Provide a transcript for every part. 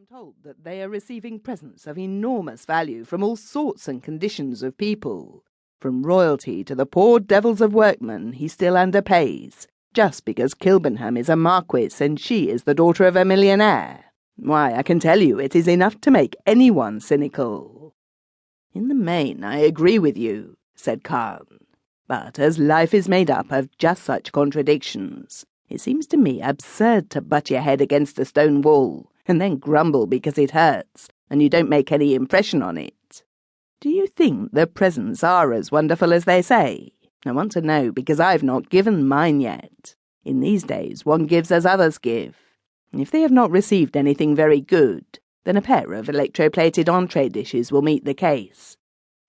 am told that they are receiving presents of enormous value from all sorts and conditions of people. From royalty to the poor devils of workmen he still underpays, just because Kilbenham is a marquis and she is the daughter of a millionaire. Why, I can tell you it is enough to make anyone cynical." "In the main, I agree with you," said Carne. "But as life is made up of just such contradictions, it seems to me absurd to butt your head against a stone wall and then grumble because it hurts and you don't make any impression on it. Do you think the presents are as wonderful as they say? I want to know because I've not given mine yet. In these days one gives as others give. If they have not received anything very good, then a pair of electroplated entree dishes will meet the case.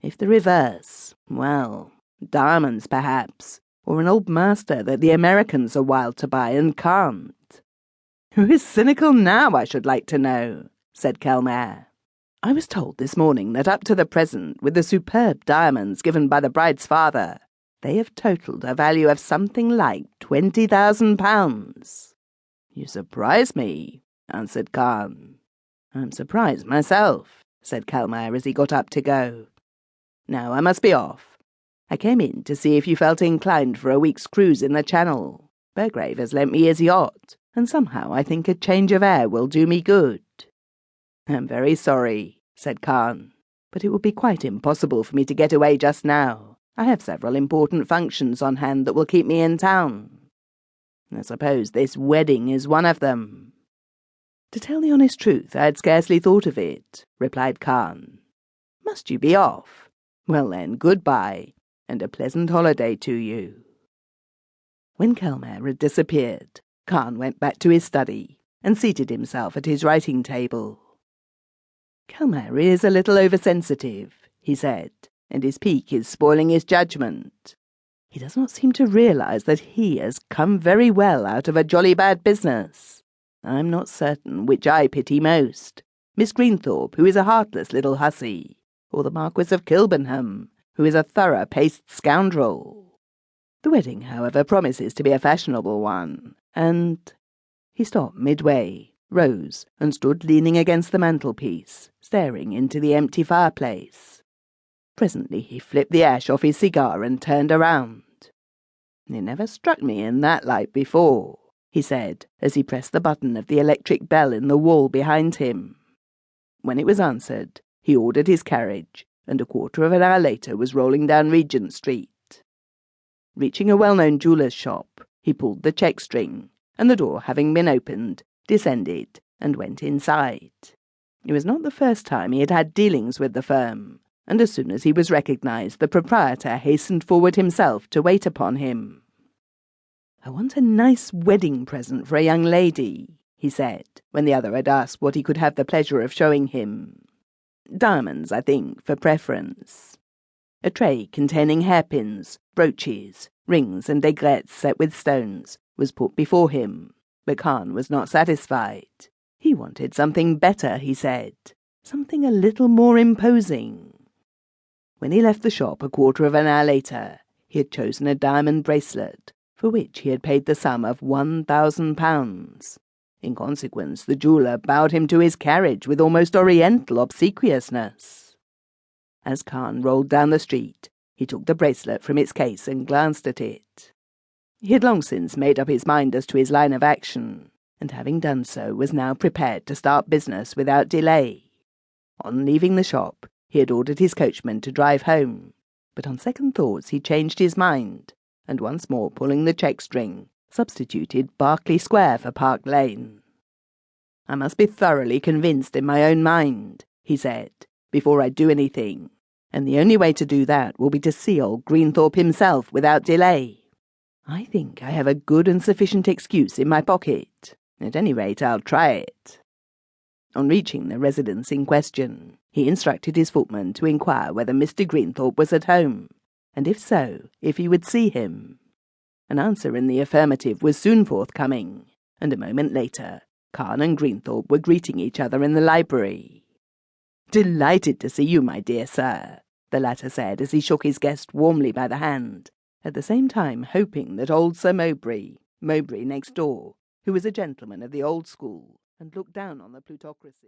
If the reverse, well, diamonds perhaps, or an old master that the Americans are wild to buy and can't." "Who is cynical now, I should like to know?" said Kelmare. "I was told this morning that up to the present, with the superb diamonds given by the bride's father, they have totalled a value of something like £20,000. "You surprise me," answered Carne. "I'm surprised myself," said Kelmare as he got up to go. "Now I must be off. I came in to see if you felt inclined for a week's cruise in the Channel. Burgrave has lent me his yacht, and somehow I think a change of air will do me good." "I'm very sorry," said Carne, "but it would be quite impossible for me to get away just now. I have several important functions on hand that will keep me in town. I suppose this wedding is one of them." "To tell the honest truth, I had scarcely thought of it," replied Carne. "Must you be off? Well then, good-bye, and a pleasant holiday to you." When Kelmare had disappeared, Carne went back to his study and seated himself at his writing table. "Kelmare is a little oversensitive," he said, "and his pique is spoiling his judgment. He does not seem to realise that he has come very well out of a jolly bad business. I'm not certain which I pity most, Miss Greenthorpe, who is a heartless little hussy, or the Marquis of Kilbenham, who is a thorough-paced scoundrel. The wedding, however, promises to be a fashionable one, and—" He stopped midway, rose, and stood leaning against the mantelpiece, staring into the empty fireplace. Presently he flipped the ash off his cigar and turned around. "It never struck me in that light before," he said, as he pressed the button of the electric bell in the wall behind him. When it was answered, he ordered his carriage, and a quarter of an hour later was rolling down Regent Street. Reaching a well-known jeweller's shop, he pulled the check-string, and the door having been opened, descended and went inside. It was not the first time he had had dealings with the firm, and as soon as he was recognised, the proprietor hastened forward himself to wait upon him. "I want a nice wedding present for a young lady," he said, when the other had asked what he could have the pleasure of showing him. "Diamonds, I think, for preference." A tray containing hairpins, brooches, rings and aigrettes set with stones was put before him, but Carne was not satisfied. He wanted something better, he said, something a little more imposing. When he left the shop a quarter of an hour later, he had chosen a diamond bracelet, for which he had paid the sum of £1,000. In consequence, the jeweller bowed him to his carriage with almost oriental obsequiousness. As Carne rolled down the street, he took the bracelet from its case and glanced at it. He had long since made up his mind as to his line of action, and having done so, was now prepared to start business without delay. On leaving the shop, he had ordered his coachman to drive home, but on second thoughts he changed his mind, and once more pulling the check-string, substituted Berkeley Square for Park Lane. "I must be thoroughly convinced in my own mind," he said, "before I do anything, and the only way to do that will be to see old Greenthorpe himself without delay. I think I have a good and sufficient excuse in my pocket. At any rate, I'll try it." On reaching the residence in question, he instructed his footman to inquire whether Mr. Greenthorpe was at home, and if so, if he would see him. An answer in the affirmative was soon forthcoming, and a moment later, Carne and Greenthorpe were greeting each other in the library. "Delighted to see you, my dear sir," the latter said as he shook his guest warmly by the hand, at the same time hoping that old Sir Mowbray next door, who was a gentleman of the old school, and looked down on the plutocracy.